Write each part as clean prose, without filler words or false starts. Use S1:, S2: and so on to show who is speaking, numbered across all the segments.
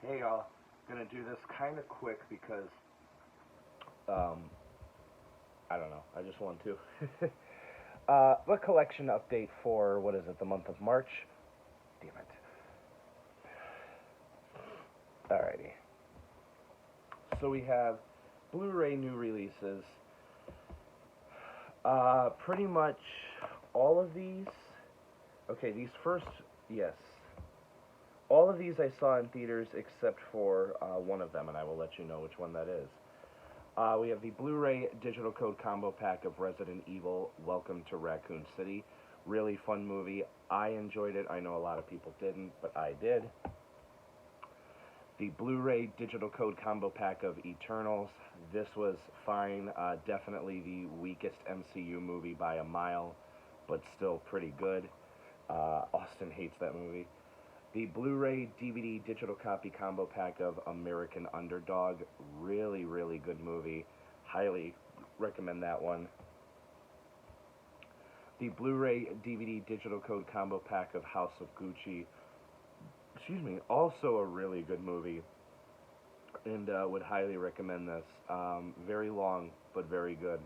S1: Hey y'all, gonna do this kind of quick because I don't know. I just want to. A collection update for what is it? The month of March. Damn it. Alrighty. So we have Blu-ray new releases. Pretty much all of these. Okay, these first, yes. All of these I saw in theaters except for one of them, and I will let you know which one that is. We have the Blu-ray digital code combo pack of Resident Evil Welcome to Raccoon City. Really fun movie. I enjoyed it. I know a lot of people didn't, but I did. The Blu-ray digital code combo pack of Eternals. This was fine. Definitely the weakest MCU movie by a mile, but still pretty good. Austin hates that movie. The Blu-ray DVD digital copy combo pack of American Underdog. Really, really good movie. Highly recommend that one. The Blu-ray DVD digital code combo pack of House of Gucci. Excuse me. Also a really good movie. And would highly recommend this. Very long, but very good.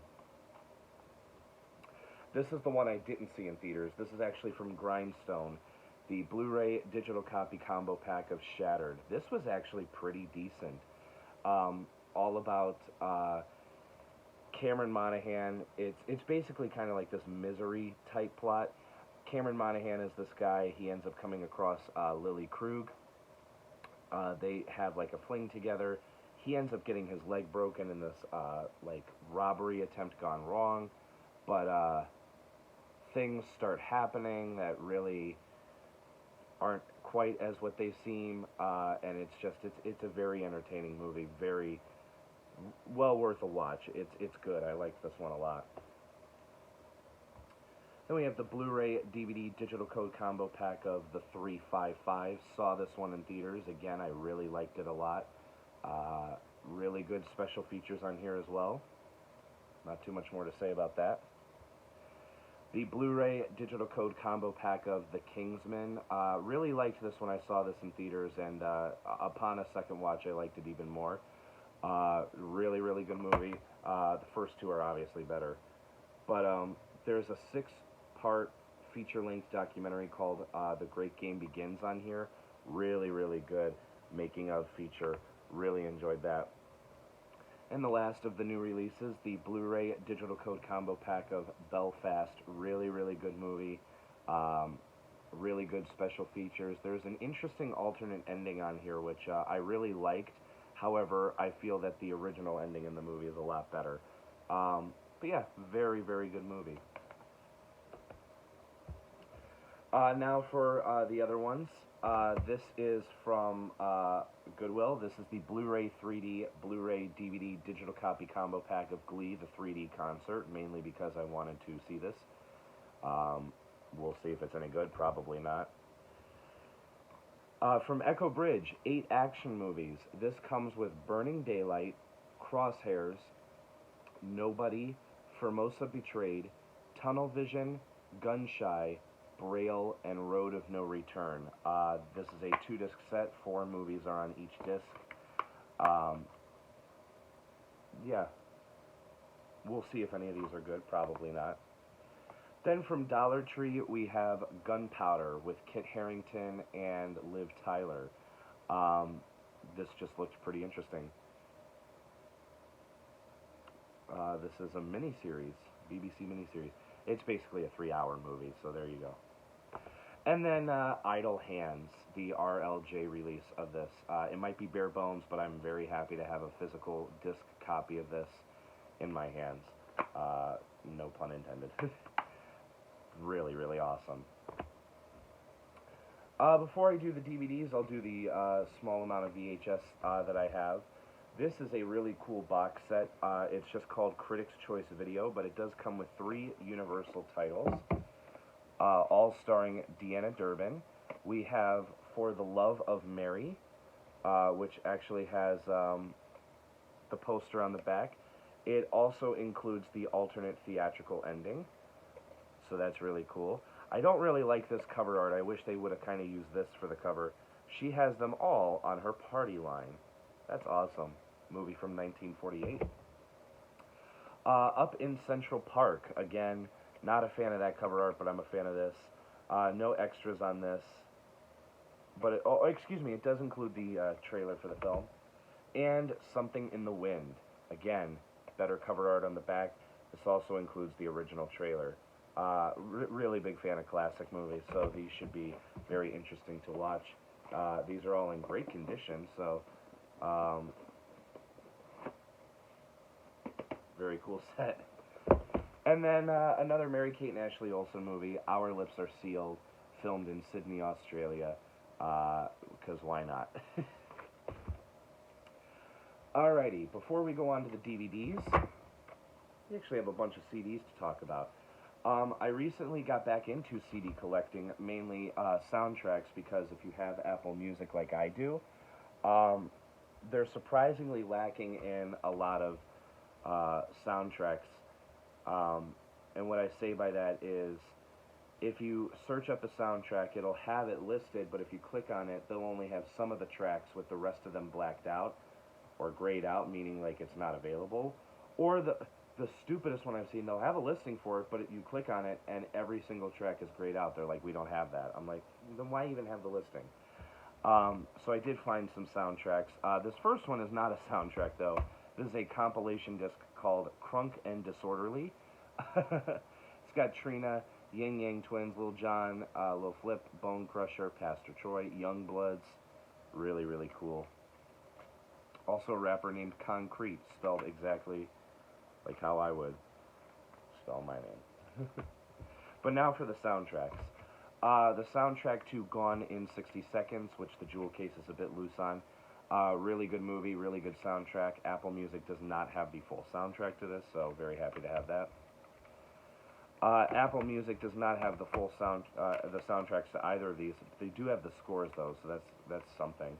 S1: This is the one I didn't see in theaters. This is actually from Grindstone. The Blu-ray digital copy combo pack of Shattered. This was actually pretty decent. All about Cameron Monaghan. It's basically kind of like this Misery type plot. Cameron Monaghan is this guy. He ends up coming across Lily Krug. They have like a fling together. He ends up getting his leg broken in this like robbery attempt gone wrong, but things start happening that really aren't quite as what they seem, and it's a very entertaining movie, very well worth a watch. It's good. I like this one a lot. Then we have the Blu-ray DVD digital code combo pack of The 355. Saw this one in theaters. Again, I really liked it a lot. Really good special features on here as well. Not too much more to say about that. The Blu-ray digital code combo pack of The Kingsman. Really liked this when I saw this in theaters, and upon a second watch, I liked it even more. Really, really good movie. The first two are obviously better. But there's a six-part feature-length documentary called The Great Game Begins on here. Really, really good making of feature. Really enjoyed that. And the last of the new releases, the Blu-ray digital code combo pack of Belfast. Really, really good movie. Really good special features. There's an interesting alternate ending on here, which I really liked. However, I feel that the original ending in the movie is a lot better. But yeah, very, very good movie. Now for the other ones. This is from Goodwill. This is the Blu-ray 3D, Blu-ray DVD digital copy combo pack of Glee, the 3D concert, mainly because I wanted to see this. We'll see if it's any good. Probably not. From Echo Bridge, 8 action movies. This comes with Burning Daylight, Crosshairs, Nobody, Formosa Betrayed, Tunnel Vision, Gunshy, Braille, and Road of No Return. This is a 2-disc set. 4 movies are on each disc. Yeah. We'll see if any of these are good. Probably not. Then from Dollar Tree, we have Gunpowder with Kit Harington and Liv Tyler. This just looks pretty interesting. This is a miniseries, BBC miniseries. It's basically a 3-hour movie, so there you go. And then Idle Hands, the RLJ release of this. It might be bare bones, but I'm very happy to have a physical disc copy of this in my hands. No pun intended. Really, really awesome. Before I do the DVDs, I'll do the small amount of VHS that I have. This is a really cool box set. It's just called Critics' Choice Video, but it does come with 3 Universal titles, all starring Deanna Durbin. We have For the Love of Mary, which actually has the poster on the back. It also includes the alternate theatrical ending, so that's really cool. I don't really like this cover art. I wish they would have kind of used this for the cover. She has them all on her party line. That's awesome. Movie from 1948. Up in Central Park. Again, not a fan of that cover art, but I'm a fan of this. No extras on this. But, excuse me, it does include the trailer for the film. And Something in the Wind. Again, better cover art on the back. This also includes the original trailer. Really big fan of classic movies, so these should be very interesting to watch. These are all in great condition, so very cool set. And then another Mary-Kate and Ashley Olsen movie, Our Lips Are Sealed, filmed in Sydney, Australia, because why not? Alrighty, before we go on to the DVDs, we actually have a bunch of CDs to talk about. I recently got back into CD collecting, mainly soundtracks, because if you have Apple Music like I do, they're surprisingly lacking in a lot of soundtracks. And what I say by that is, if you search up a soundtrack, it'll have it listed, but if you click on it, they'll only have some of the tracks with the rest of them blacked out, or grayed out, meaning like it's not available. Or the stupidest one I've seen, they'll have a listing for it, but you click on it, and every single track is grayed out. They're like, we don't have that. I'm like, then why even have the listing? So I did find some soundtracks. This first one is not a soundtrack, though. This is a compilation disc called Crunk and Disorderly. It's got Trina, Yin Yang Twins, Lil Jon, Lil Flip, Bone Crusher, Pastor Troy, Young Bloods. Really, really cool. Also a rapper named Concrete, spelled exactly like how I would spell my name. But now for the soundtracks. The soundtrack to Gone in 60 Seconds, which the jewel case is a bit loose on. Really good movie, really good soundtrack. Apple Music does not have the full soundtrack to this, so very happy to have that. Apple Music does not have the full the soundtracks to either of these. They do have the scores though, so that's something.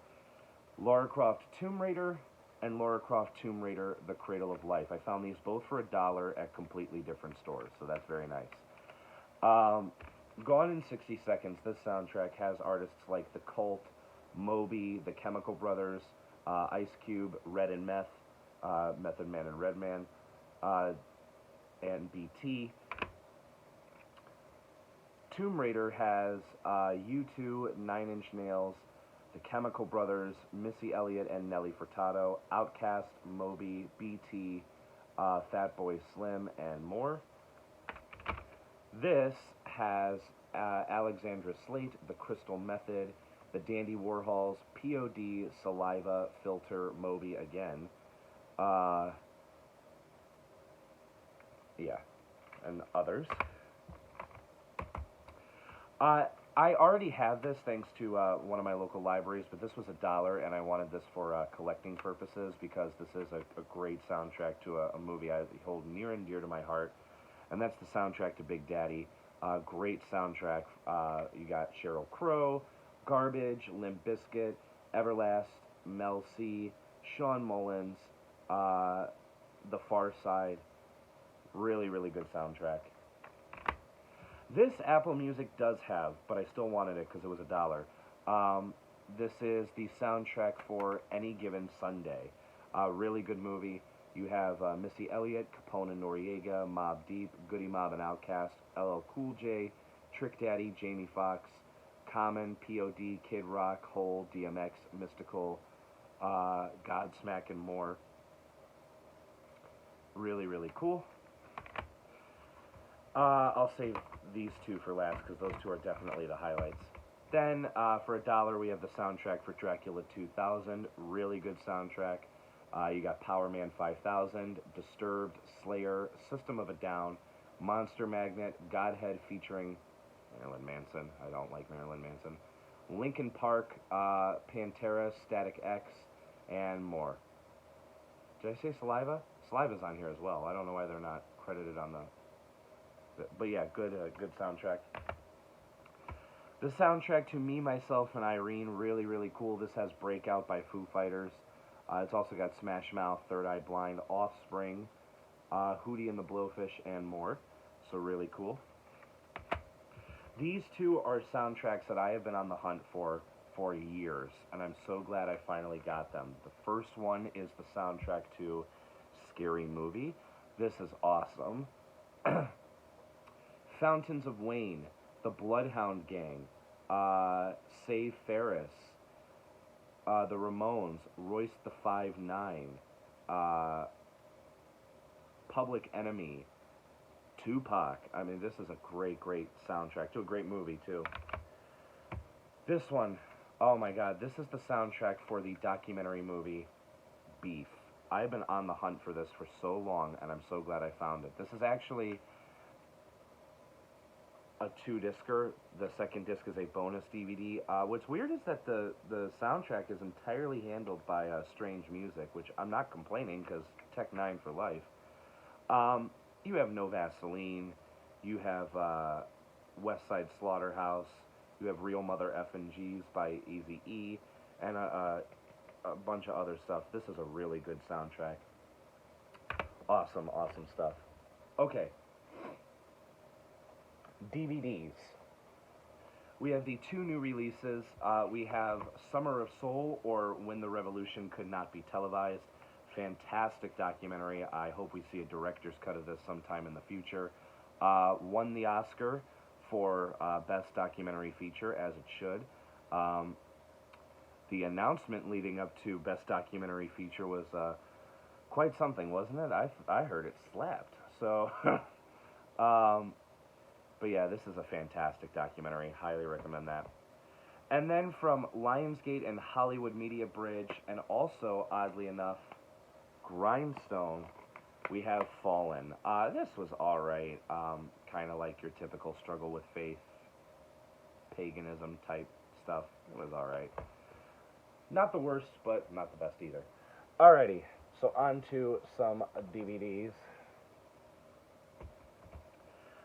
S1: Lara Croft Tomb Raider and Lara Croft Tomb Raider The Cradle of Life. I found these both for $1 at completely different stores, so that's very nice. Gone in 60 Seconds, this soundtrack has artists like The Cult, Moby, The Chemical Brothers, Ice Cube, Red and Meth, Method Man and Redman, and BT. Tomb Raider has U2, Nine Inch Nails, The Chemical Brothers, Missy Elliott and Nelly Furtado, Outkast, Moby, BT, Fatboy Slim, and more. This has Alexandra Slate, The Crystal Method, The Dandy Warhols, POD, Saliva, Filter, Moby again. Yeah, and others. I already have this thanks to one of my local libraries, but this was $1, and I wanted this for collecting purposes because this is a great soundtrack to a movie I hold near and dear to my heart, and that's the soundtrack to Big Daddy. Great soundtrack. You got Sheryl Crow, Garbage, Limp Bizkit, Everlast, Mel C, Sean Mullins, The Far Side. Really, really good soundtrack. This Apple Music does have, but I still wanted it because it was $1. This is the soundtrack for Any Given Sunday. Really good movie. You have Missy Elliott, Capone and Noriega, Mobb Deep, Goody Mob and Outkast, LL Cool J, Trick Daddy, Jamie Foxx, Common, POD, Kid Rock, Hole, DMX, Mystical, Godsmack, and more. Really, really cool. I'll save these two for last because those two are definitely the highlights. Then, for $1, we have the soundtrack for Dracula 2000. Really good soundtrack. You got Power Man 5000, Disturbed, Slayer, System of a Down, Monster Magnet, Godhead featuring Marilyn Manson. I don't like Marilyn Manson. Linkin Park, Pantera, Static X, and more. Did I say Saliva? Saliva's on here as well. I don't know why they're not credited on the... But yeah, good soundtrack. The soundtrack to Me, Myself, and Irene, really, really cool. This has Breakout by Foo Fighters. It's also got Smash Mouth, Third Eye Blind, Offspring, Hootie and the Blowfish, and more. So really cool. These two are soundtracks that I have been on the hunt for for years, and I'm so glad I finally got them. The first one is the soundtrack to Scary Movie. This is awesome. Fountains of Wayne, The Bloodhound Gang, Save Ferris, The Ramones, Royce the 5'9", Public Enemy, Tupac. I mean, this is a great, great soundtrack to a great movie, too. This one, oh my god, this is the soundtrack for the documentary movie Beef. I've been on the hunt for this for so long, and I'm so glad I found it. This is actually a 2-discer. The second disc is a bonus DVD. What's weird is that the soundtrack is entirely handled by Strange Music, which I'm not complaining, because Tech 9 for life. You have No Vaseline, you have West Side Slaughterhouse, you have Real Mother F&Gs by Eazy-E, and a bunch of other stuff. This is a really good soundtrack. Awesome, awesome stuff. Okay. DVDs. We have the 2 new releases. We have Summer of Soul, or When the Revolution Could Not Be Televised. Fantastic documentary. I hope we see a director's cut of this sometime in the future. Won the Oscar for Best Documentary Feature, as it should. The announcement leading up to Best Documentary Feature was quite something, wasn't it? I heard it slapped. So, but yeah, this is a fantastic documentary. Highly recommend that. And then from Lionsgate and Hollywood Media Bridge, and also, oddly enough, Grindstone, we have Fallen. This was alright. Kind of like your typical struggle with faith, paganism type stuff. It was alright. Not the worst, but not the best either. Alrighty, so on to some DVDs.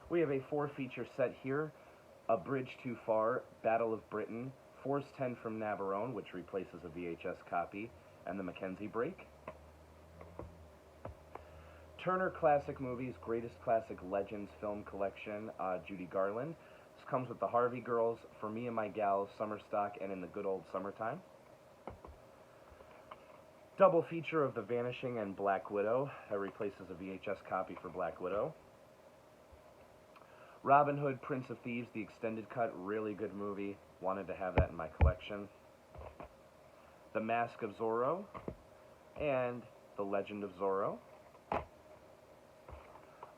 S1: We have a 4-feature set here. A Bridge Too Far, Battle of Britain, Force 10 from Navarone, which replaces a VHS copy, and The Mackenzie Break. Turner Classic Movies, Greatest Classic Legends Film Collection, Judy Garland. This comes with the Harvey Girls, For Me and My Gals, Summer Stock, and In the Good Old Summertime. Double feature of The Vanishing and Black Widow. That replaces a VHS copy for Black Widow. Robin Hood, Prince of Thieves, the extended cut. Really good movie. Wanted to have that in my collection. The Mask of Zorro. And The Legend of Zorro.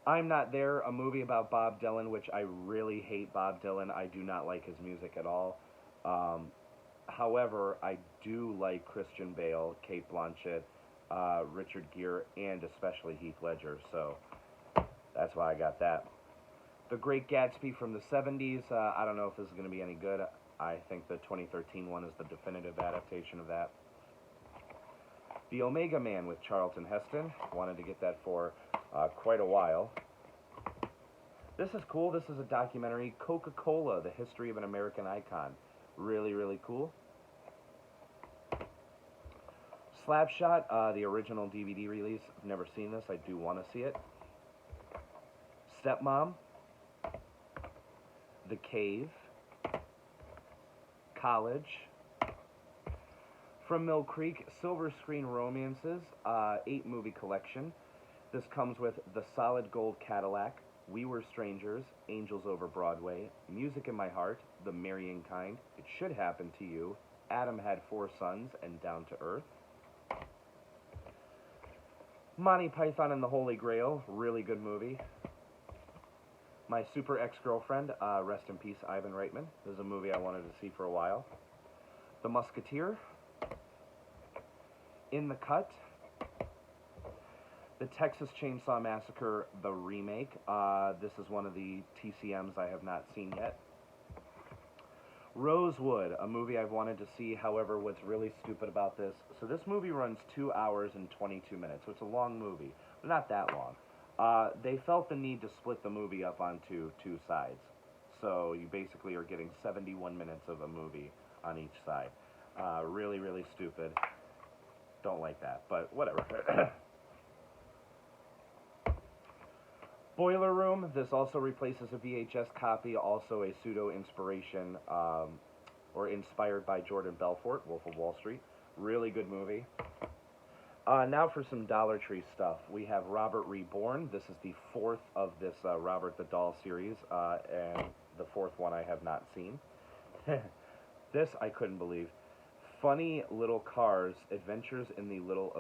S1: I'm Not There, a movie about Bob Dylan, which I really hate Bob Dylan. I do not like his music at all. However, I do like Christian Bale, Cate Blanchett, Richard Gere, and especially Heath Ledger, so that's why I got that. The Great Gatsby from the 70s, I don't know if this is going to be any good. I think the 2013 one is the definitive adaptation of that. The Omega Man with Charlton Heston. Wanted to get that for quite a while. This is cool. This is a documentary, Coca-Cola, the History of an American Icon. Really, really cool. Slapshot, the original DVD release. I've never seen this. I do want to see it. Stepmom. The Cave. College. From Mill Creek, Silver Screen Romances, 8-movie collection. This comes with The Solid Gold Cadillac, We Were Strangers, Angels Over Broadway, Music in My Heart, The Marrying Kind, It Should Happen to You, Adam Had 4 Sons, and Down to Earth. Monty Python and the Holy Grail, really good movie. My Super Ex-Girlfriend, rest in peace, Ivan Reitman. This is a movie I wanted to see for a while. The Musketeer. In the Cut. The Texas Chainsaw Massacre, the remake. This is one of the TCMs I have not seen yet. Rosewood, a movie I've wanted to see. However, what's really stupid about this, so this movie runs 2 hours and 22 minutes, so it's a long movie, but not that long. They felt the need to split the movie up onto 2 sides. So you basically are getting 71 minutes of a movie on each side. Really, really stupid. Don't like that, but whatever. Boiler Room, this also replaces a VHS copy, also a pseudo-inspiration or inspired by Jordan Belfort, Wolf of Wall Street. Really good movie. Now for some Dollar Tree stuff. We have Robert Reborn. This is the fourth of this Robert the Doll series, and the fourth one I have not seen. This I couldn't believe. Funny Little Cars, Adventures in the Little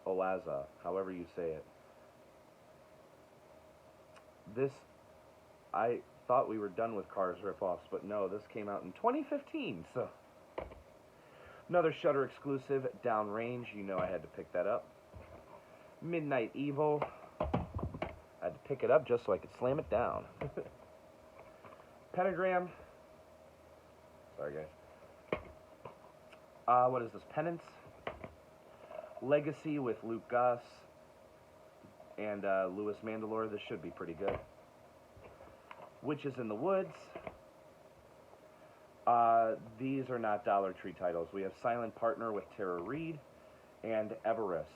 S1: Oaza, however you say it. This, I thought we were done with Cars ripoffs, but no, this came out in 2015, so... Another Shudder exclusive, Downrange. You know I had to pick that up. Midnight Evil. I had to pick it up just so I could slam it down. Pentagram. Sorry, guys. What is this? Penance. Legacy with Luke Goss and Louis Mandalore. This should be pretty good. Witches in the Woods. These are not Dollar Tree titles. We have Silent Partner with Tara Reid and Everest.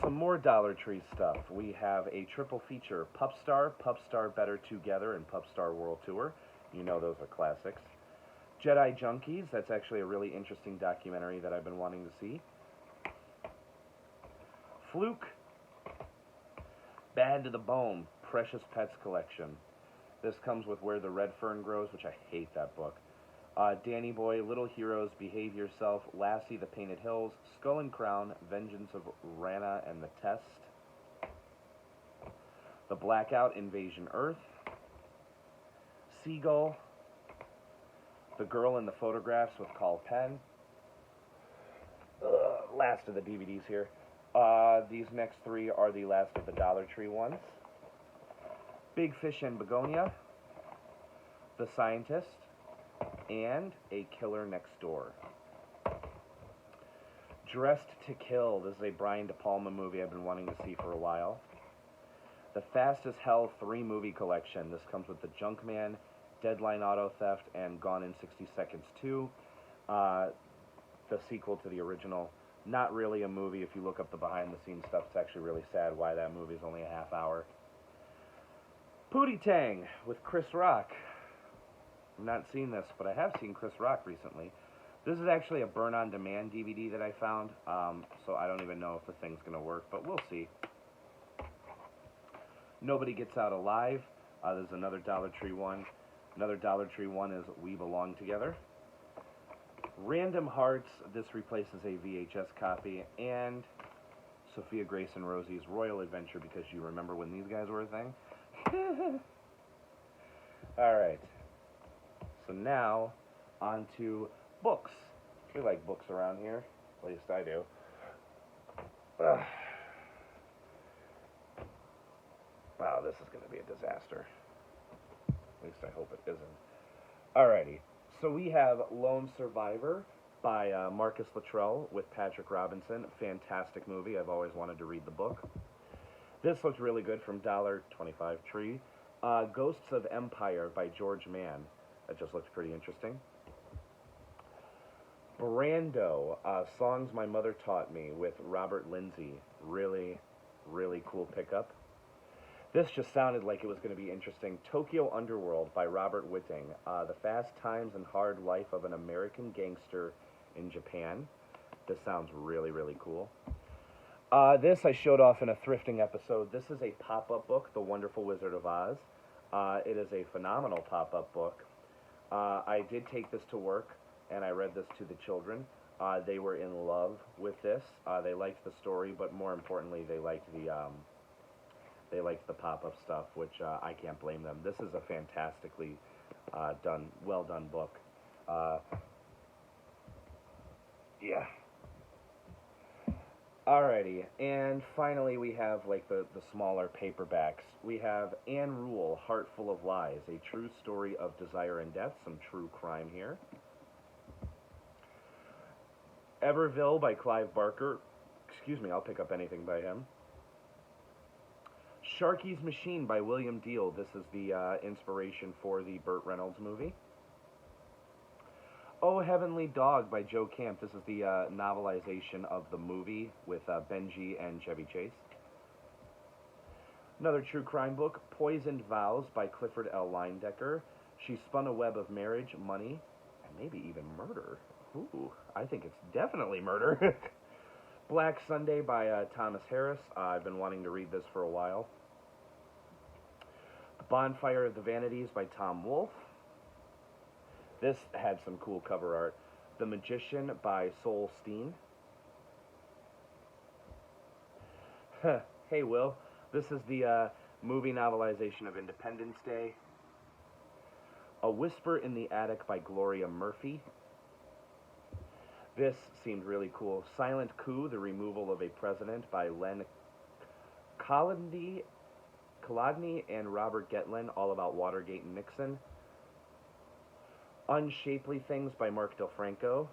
S1: Some more Dollar Tree stuff. We have a triple feature, Pupstar, Pupstar Better Together, and Pupstar World Tour. You know those are classics. Jedi Junkies, that's actually a really interesting documentary that I've been wanting to see. Fluke, Bad to the Bone, Precious Pets Collection. This comes with Where the Red Fern Grows, which I hate that book. Danny Boy, Little Heroes, Behave Yourself, Lassie, The Painted Hills, Skull and Crown, Vengeance of Rana and the Test, The Blackout, Invasion Earth, Seagull, The Girl in the Photographs with Carl Penn. Last of the DVDs here. These next three are the last of the Dollar Tree ones. Big Fish and Begonia, The Scientist, and A Killer Next Door. Dressed to Kill. This is a Brian De Palma movie I've been wanting to see for a while. The Fast as Hell 3-movie collection. This comes with The Junkman, Deadline Auto Theft, and Gone in 60 Seconds 2. The sequel to the original. Not really a movie. If you look up the behind-the-scenes stuff, it's actually really sad why that movie is only a half hour. Pootie Tang with Chris Rock. I've not seen this, but I have seen Chris Rock recently. This is actually a burn-on-demand DVD that I found, so I don't even know if the thing's going to work, but we'll see. Nobody Gets Out Alive. There's another Dollar Tree one. Another Dollar Tree one is We Belong Together. Random Hearts. This replaces a VHS copy. And Sophia Grace and Rosie's Royal Adventure, because you remember when these guys were a thing. Alright, so now on to books. We like books around here, at least I do. Wow, this is going to be a disaster. At least I hope it isn't. Alrighty, so we have Lone Survivor by Marcus Luttrell with Patrick Robinson. Fantastic movie. I've always wanted to read the book. This looked really good from $1.25 Tree. Ghosts of Empire by George Mann. That just looked pretty interesting. Brando, Songs My Mother Taught Me with Robert Lindsay. Really, really cool pickup. This just sounded like it was going to be interesting. Tokyo Underworld by Robert Whiting. The Fast Times and Hard Life of an American Gangster in Japan. This sounds really, really cool. This I showed off in a thrifting episode. This is a pop-up book, The Wonderful Wizard of Oz. It is a phenomenal pop-up book. I did take this to work, and I read this to the children. They were in love with this. They liked the story, but more importantly, they liked the pop-up stuff, which I can't blame them. This is a fantastically well done book. Yeah. Alrighty, and finally we have like the smaller paperbacks. We have Anne Rule, Heart Full of Lies, a true story of desire and death, some true crime here. Everville by Clive Barker. Excuse me, I'll pick up anything by him. Sharky's Machine by William Deal. This is the inspiration for the Burt Reynolds movie. Oh Heavenly Dog by Joe Camp. This is the novelization of the movie with Benji and Chevy Chase. Another true crime book, Poisoned Vows by Clifford L. Leyendecker. She spun a web of marriage, money, and maybe even murder. Ooh, I think it's definitely murder. Black Sunday by Thomas Harris. I've been wanting to read this for a while. Bonfire of the Vanities by Tom Wolfe. This had some cool cover art. The Magician by Sol Steen. Hey, Will. This is the movie novelization of Independence Day. A Whisper in the Attic by Gloria Murphy. This seemed really cool. Silent Coup, The Removal of a President by Len Colodny and Robert Getlin, all about Watergate and Nixon. Unshapely Things by Mark DelFranco.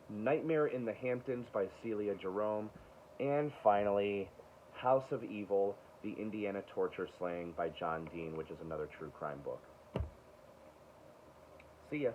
S1: Nightmare in the Hamptons by Celia Jerome. And finally, House of Evil, The Indiana Torture Slaying by John Dean, which is another true crime book. See ya.